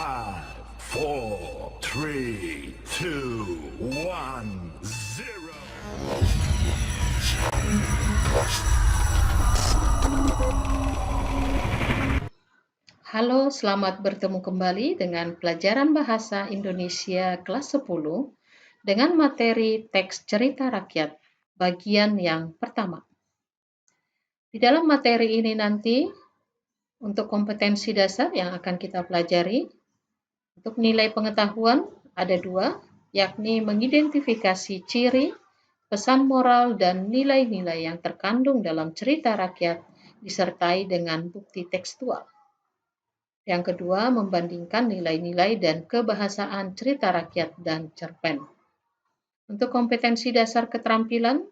5, 4, 3, 2, 1, 0. Halo, selamat bertemu kembali dengan pelajaran Bahasa Indonesia kelas 10 dengan materi teks cerita rakyat bagian yang pertama. Di dalam materi ini nanti untuk kompetensi dasar yang akan kita pelajari, untuk nilai pengetahuan ada 2, yakni mengidentifikasi ciri, pesan moral, dan nilai-nilai yang terkandung dalam cerita rakyat disertai dengan bukti tekstual. Yang kedua, membandingkan nilai-nilai dan kebahasaan cerita rakyat dan cerpen. Untuk kompetensi dasar keterampilan,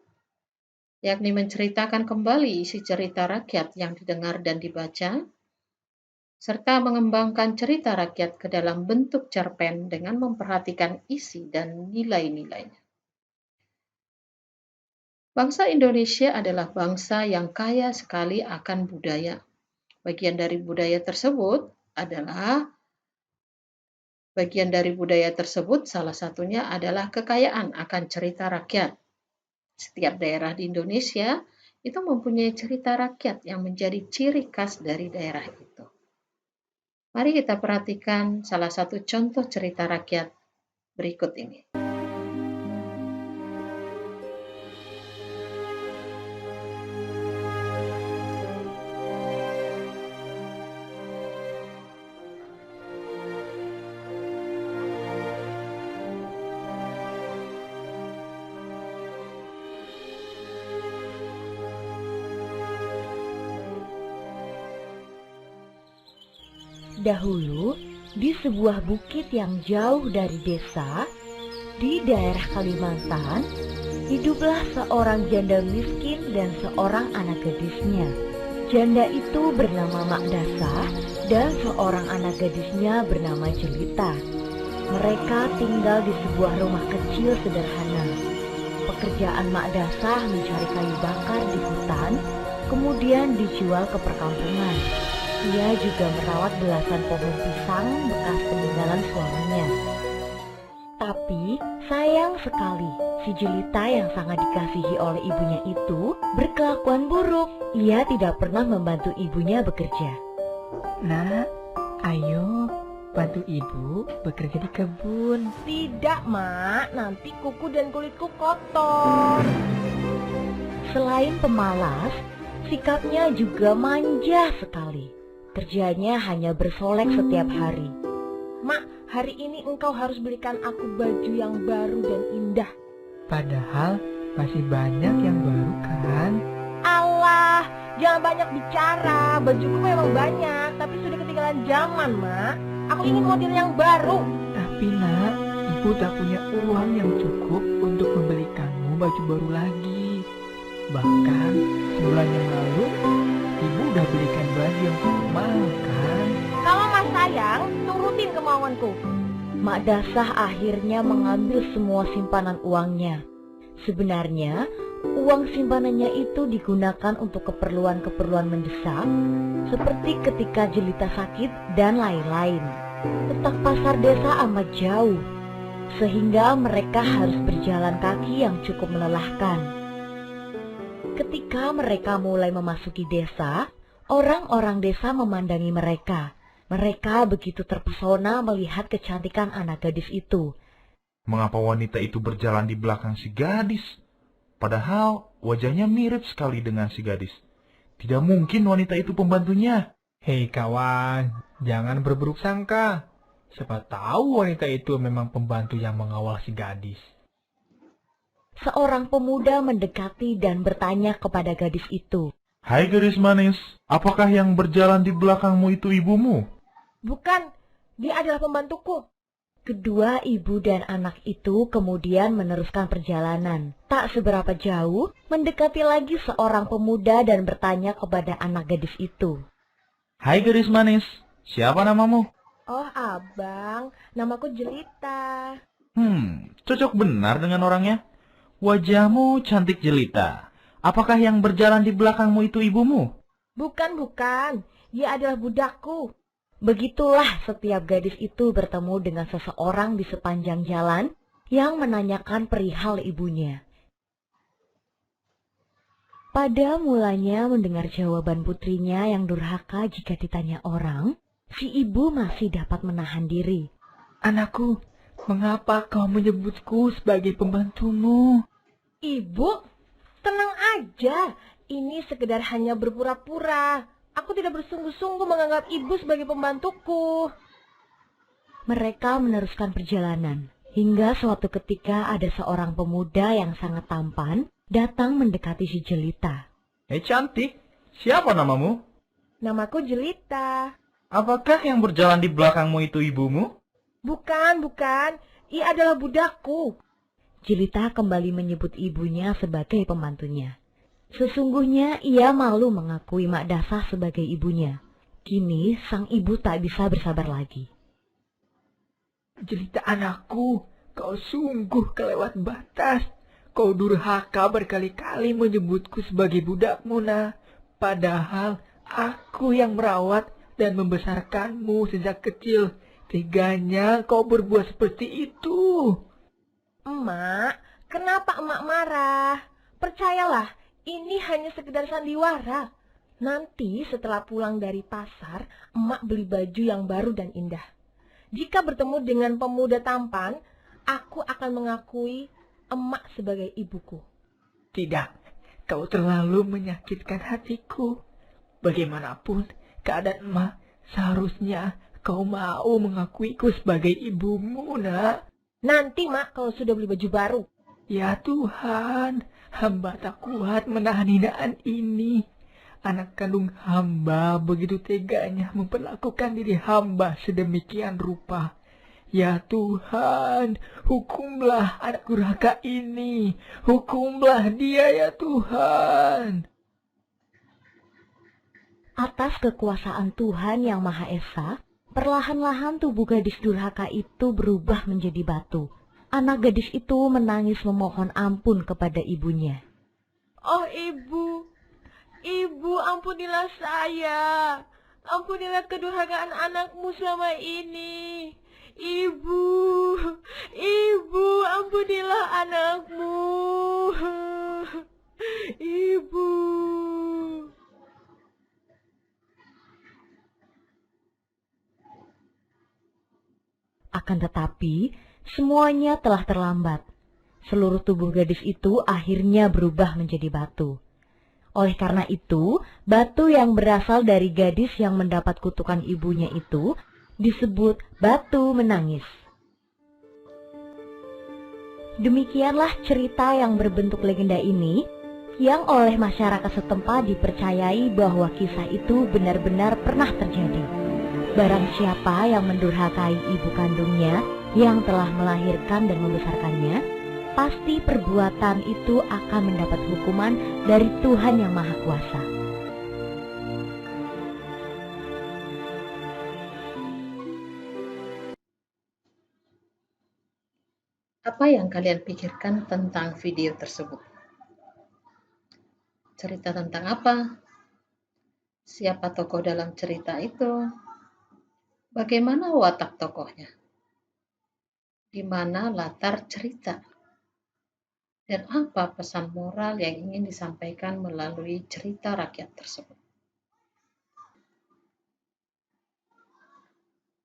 yakni menceritakan kembali isi cerita rakyat yang didengar dan dibaca, serta mengembangkan cerita rakyat ke dalam bentuk cerpen dengan memperhatikan isi dan nilai-nilainya. Bangsa Indonesia adalah bangsa yang kaya sekali akan budaya. Bagian dari budaya tersebut salah satunya adalah kekayaan akan cerita rakyat. Setiap daerah di Indonesia itu mempunyai cerita rakyat yang menjadi ciri khas dari daerah itu. Mari kita perhatikan salah satu contoh cerita rakyat berikut ini. Dahulu, di sebuah bukit yang jauh dari desa, di daerah Kalimantan, hiduplah seorang janda miskin dan seorang anak gadisnya. Janda itu bernama Mak Dasah dan seorang anak gadisnya bernama Jelita. Mereka tinggal di sebuah rumah kecil sederhana. Pekerjaan Mak Dasah mencari kayu bakar di hutan, kemudian dijual ke perkampungan. Ia juga merawat belasan pohon pisang bekas peninggalan suaminya. Tapi sayang sekali, si Jelita yang sangat dikasihi oleh ibunya itu berkelakuan buruk. Ia tidak pernah membantu ibunya bekerja. Nak, ayo bantu ibu bekerja di kebun. Tidak, Mak. Nanti kuku dan kulitku kotor. Selain pemalas, sikapnya juga manja sekali. Kerjanya hanya bersolek setiap hari. Mak, hari ini engkau harus belikan aku baju yang baru dan indah. Padahal masih banyak yang baru kan? Allah, jangan banyak bicara. Bajuku memang banyak, tapi sudah ketinggalan zaman, Mak. Aku ingin model yang baru. Tapi nak, ibu tak punya uang yang cukup untuk membelikanmu baju baru lagi. Bahkan sebulan yang lalu, ibu udah belikan baju yang cukup mahal kan? Kalau Mas sayang, turutin kemauanku. Mak Dasah akhirnya mengambil semua simpanan uangnya. Sebenarnya, uang simpanannya itu digunakan untuk keperluan-keperluan mendesak, seperti ketika Jelita sakit dan lain-lain. Letak pasar desa amat jauh, sehingga mereka harus berjalan kaki yang cukup melelahkan. Ketika mereka mulai memasuki desa, orang-orang desa memandangi mereka. Mereka begitu terpesona melihat kecantikan anak gadis itu. Mengapa wanita itu berjalan di belakang si gadis? Padahal wajahnya mirip sekali dengan si gadis. Tidak mungkin wanita itu pembantunya. Hei kawan, jangan berburuk sangka. Siapa tahu wanita itu memang pembantu yang mengawal si gadis. Seorang pemuda mendekati dan bertanya kepada gadis itu. Hai gadis manis, apakah yang berjalan di belakangmu itu ibumu? Bukan, dia adalah pembantuku. Kedua ibu dan anak itu kemudian meneruskan perjalanan. Tak seberapa jauh, mendekati lagi seorang pemuda dan bertanya kepada anak gadis itu. Hai gadis manis, siapa namamu? Oh abang, namaku Jelita. Cocok benar dengan orangnya. Wajahmu cantik jelita. Apakah yang berjalan di belakangmu itu ibumu? Bukan, dia adalah budakku. Begitulah setiap gadis itu bertemu dengan seseorang di sepanjang jalan yang menanyakan perihal ibunya. Pada mulanya mendengar jawaban putrinya yang durhaka jika ditanya orang, si ibu masih dapat menahan diri. Anakku, mengapa kau menyebutku sebagai pembantumu? Ibu, tenang aja. Ini sekedar hanya berpura-pura. Aku tidak bersungguh-sungguh menganggap ibu sebagai pembantuku. Mereka meneruskan perjalanan, hingga suatu ketika ada seorang pemuda yang sangat tampan datang mendekati si jelita. Hei cantik, siapa namamu? Namaku Jelita. Apakah yang berjalan di belakangmu itu ibumu? Bukan. Ia adalah budakku. Jelita kembali menyebut ibunya sebagai pembantunya. Sesungguhnya ia malu mengakui Mak Dasa sebagai ibunya. Kini sang ibu tak bisa bersabar lagi. Jelita anakku, kau sungguh kelewat batas. Kau durhaka berkali-kali menyebutku sebagai budakmu, Nak. Padahal aku yang merawat dan membesarkanmu sejak kecil. Teganya kau berbuat seperti itu. Emak, kenapa emak marah? Percayalah, ini hanya sekedar sandiwara. Nanti setelah pulang dari pasar, emak beli baju yang baru dan indah. Jika bertemu dengan pemuda tampan, aku akan mengakui emak sebagai ibuku. Tidak, kau terlalu menyakitkan hatiku. Bagaimanapun keadaan emak, seharusnya kau mau mengakuiku sebagai ibumu, Nak. Nanti, Mak, kalau sudah beli baju baru. Ya Tuhan, hamba tak kuat menahan hinaan ini. Anak kandung hamba begitu teganya memperlakukan diri hamba sedemikian rupa. Ya Tuhan, hukumlah anak durhaka ini. Hukumlah dia ya Tuhan. Atas kekuasaan Tuhan yang Maha Esa, perlahan-lahan tubuh gadis durhaka itu berubah menjadi batu. Anak gadis itu menangis memohon ampun kepada ibunya. Oh ibu ampunilah saya. Ampunilah kedurhakaan anakmu selama ini. Ibu ampunilah anakmu. Ibu. Akan tetapi, semuanya telah terlambat. Seluruh tubuh gadis itu akhirnya berubah menjadi batu. Oleh karena itu, batu yang berasal dari gadis yang mendapat kutukan ibunya itu disebut batu menangis. Demikianlah cerita yang berbentuk legenda ini, yang oleh masyarakat setempat dipercayai bahwa kisah itu benar-benar pernah terjadi. Barang siapa yang mendurhakai ibu kandungnya yang telah melahirkan dan membesarkannya, pasti perbuatan itu akan mendapat hukuman dari Tuhan yang Maha Kuasa. Apa yang kalian pikirkan tentang video tersebut? Cerita tentang apa? Siapa tokoh dalam cerita itu? Bagaimana watak tokohnya? Di mana latar cerita? Dan apa pesan moral yang ingin disampaikan melalui cerita rakyat tersebut?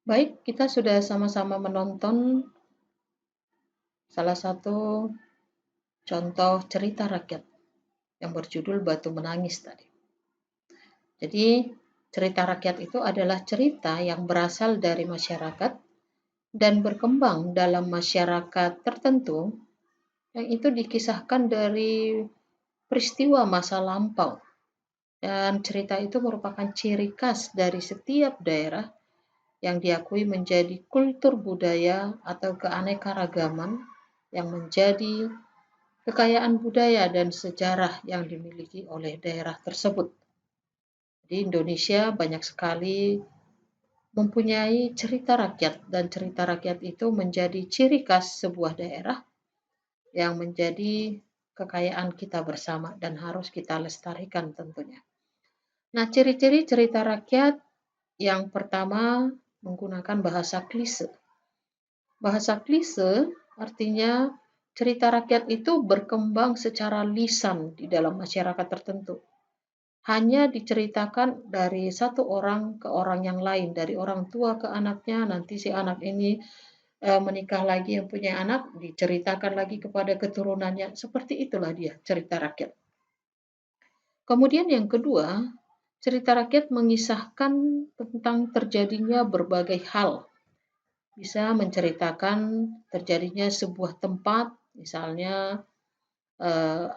Baik, kita sudah sama-sama menonton salah satu contoh cerita rakyat yang berjudul Batu Menangis tadi. Jadi, cerita rakyat itu adalah cerita yang berasal dari masyarakat dan berkembang dalam masyarakat tertentu, yang itu dikisahkan dari peristiwa masa lampau. Dan cerita itu merupakan ciri khas dari setiap daerah yang diakui menjadi kultur budaya atau keanekaragaman yang menjadi kekayaan budaya dan sejarah yang dimiliki oleh daerah tersebut. Di Indonesia banyak sekali mempunyai cerita rakyat, dan cerita rakyat itu menjadi ciri khas sebuah daerah yang menjadi kekayaan kita bersama dan harus kita lestarikan tentunya. Nah, ciri-ciri cerita rakyat Yang pertama, menggunakan bahasa klise. Bahasa klise artinya cerita rakyat itu berkembang secara lisan di dalam masyarakat tertentu. Hanya diceritakan dari satu orang ke orang yang lain, dari orang tua ke anaknya, nanti si anak ini menikah lagi yang punya anak, diceritakan lagi kepada keturunannya. Seperti itulah dia cerita rakyat. Kemudian yang kedua, cerita rakyat mengisahkan tentang terjadinya berbagai hal. Bisa menceritakan terjadinya sebuah tempat, misalnya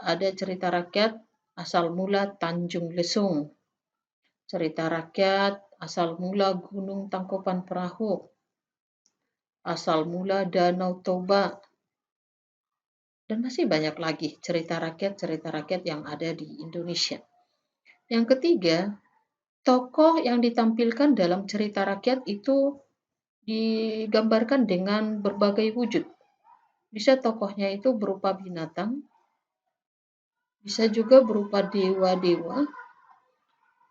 ada cerita rakyat asal mula Tanjung Lesung, cerita rakyat asal mula Gunung Tangkuban Perahu, asal mula Danau Toba, dan masih banyak lagi cerita rakyat yang ada di Indonesia. Yang ketiga, tokoh yang ditampilkan dalam cerita rakyat itu digambarkan dengan berbagai wujud. Bisa tokohnya itu berupa binatang, bisa juga berupa dewa-dewa,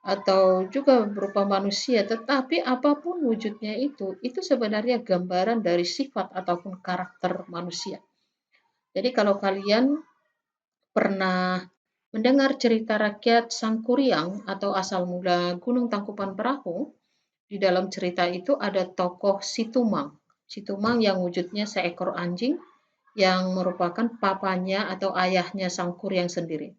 atau juga berupa manusia, tetapi apapun wujudnya itu sebenarnya gambaran dari sifat ataupun karakter manusia. Jadi kalau kalian pernah mendengar cerita rakyat Sangkuriang atau asal mula Gunung Tangkuban Perahu, di dalam cerita itu ada tokoh Situmang. Situmang yang wujudnya seekor anjing yang merupakan papanya atau ayahnya Sangkuriang sendiri.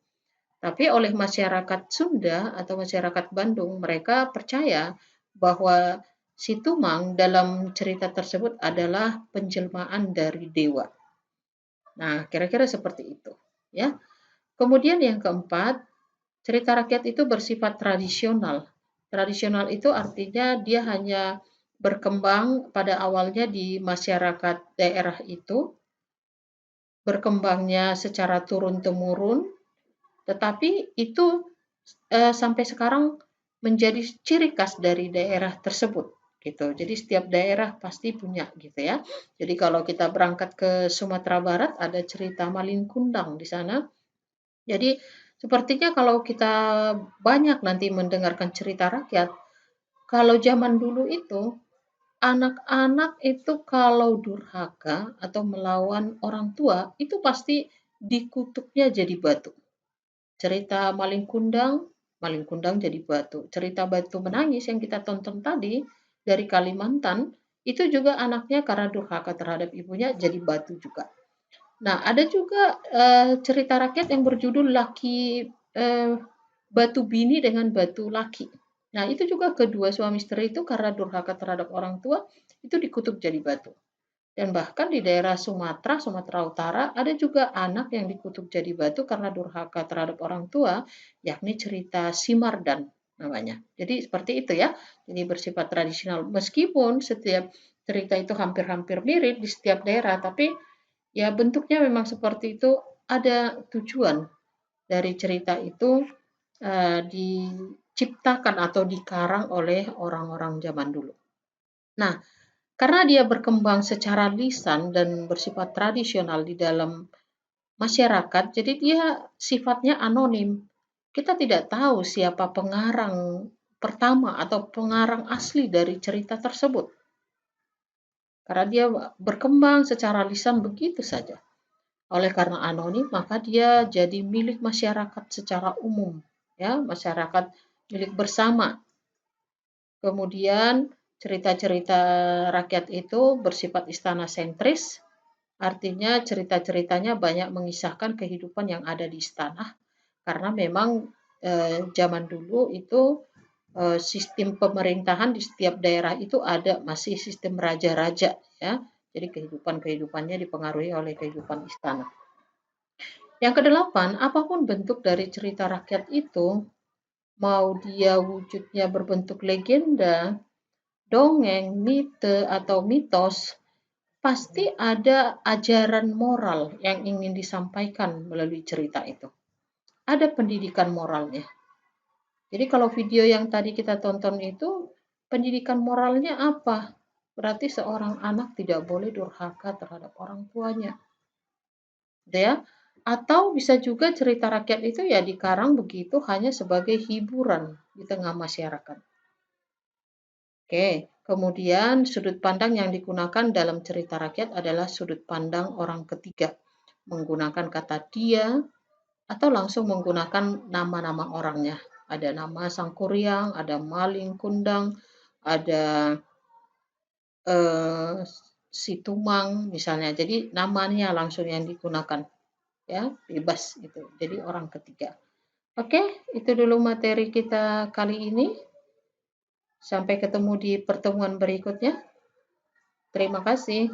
Tapi oleh masyarakat Sunda atau masyarakat Bandung, mereka percaya bahwa Situmang dalam cerita tersebut adalah penjelmaan dari dewa. Nah, kira-kira seperti itu, ya. Kemudian yang keempat, cerita rakyat itu bersifat tradisional. Tradisional itu artinya dia hanya berkembang pada awalnya di masyarakat daerah itu, berkembangnya secara turun-temurun, tetapi itu sampai sekarang menjadi ciri khas dari daerah tersebut gitu. Jadi setiap daerah pasti punya gitu ya. Jadi kalau kita berangkat ke Sumatera Barat ada cerita Malin Kundang di sana. Jadi sepertinya kalau kita banyak nanti mendengarkan cerita rakyat, kalau zaman dulu itu anak-anak itu kalau durhaka atau melawan orang tua itu pasti dikutuknya jadi batu. Cerita Maling Kundang jadi batu. Cerita Batu Menangis yang kita tonton tadi dari Kalimantan, itu juga anaknya karena durhaka terhadap ibunya jadi batu juga. Nah, ada juga cerita rakyat yang berjudul Batu Bini dengan Batu Laki. Nah, itu juga kedua suami istri itu karena durhaka terhadap orang tua, itu dikutuk jadi batu. Dan bahkan di daerah Sumatera Utara, ada juga anak yang dikutuk jadi batu karena durhaka terhadap orang tua, yakni cerita Simardan namanya. Jadi seperti itu ya. Jadi bersifat tradisional. Meskipun setiap cerita itu hampir-hampir mirip di setiap daerah, tapi ya bentuknya memang seperti itu, ada tujuan dari cerita itu diciptakan atau dikarang oleh orang-orang zaman dulu. Nah, karena dia berkembang secara lisan dan bersifat tradisional di dalam masyarakat, jadi dia sifatnya anonim. Kita tidak tahu siapa pengarang pertama atau pengarang asli dari cerita tersebut. Karena dia berkembang secara lisan begitu saja. Oleh karena anonim, maka dia jadi milik masyarakat secara umum, ya, masyarakat milik bersama. Kemudian cerita-cerita rakyat itu bersifat istana sentris, artinya cerita-ceritanya banyak mengisahkan kehidupan yang ada di istana, karena memang zaman dulu itu sistem pemerintahan di setiap daerah itu ada masih sistem raja-raja ya. Jadi kehidupannya dipengaruhi oleh kehidupan istana. Yang kedelapan, apapun bentuk dari cerita rakyat itu, mau dia wujudnya berbentuk legenda, dongeng, mite, atau mitos, pasti ada ajaran moral yang ingin disampaikan melalui cerita itu. Ada pendidikan moralnya. Jadi kalau video yang tadi kita tonton itu, pendidikan moralnya apa? Berarti seorang anak tidak boleh durhaka terhadap orang tuanya. Ya, atau bisa juga cerita rakyat itu ya dikarang begitu hanya sebagai hiburan di tengah masyarakat. Oke, kemudian sudut pandang yang digunakan dalam cerita rakyat adalah sudut pandang orang ketiga, menggunakan kata dia atau langsung menggunakan nama-nama orangnya. Ada nama Sang Kuryang, ada Maling Kundang, ada si Tumang misalnya. Jadi namanya langsung yang digunakan, ya, bebas itu. Jadi orang ketiga. Oke, itu dulu materi kita kali ini. Sampai ketemu di pertemuan berikutnya. Terima kasih.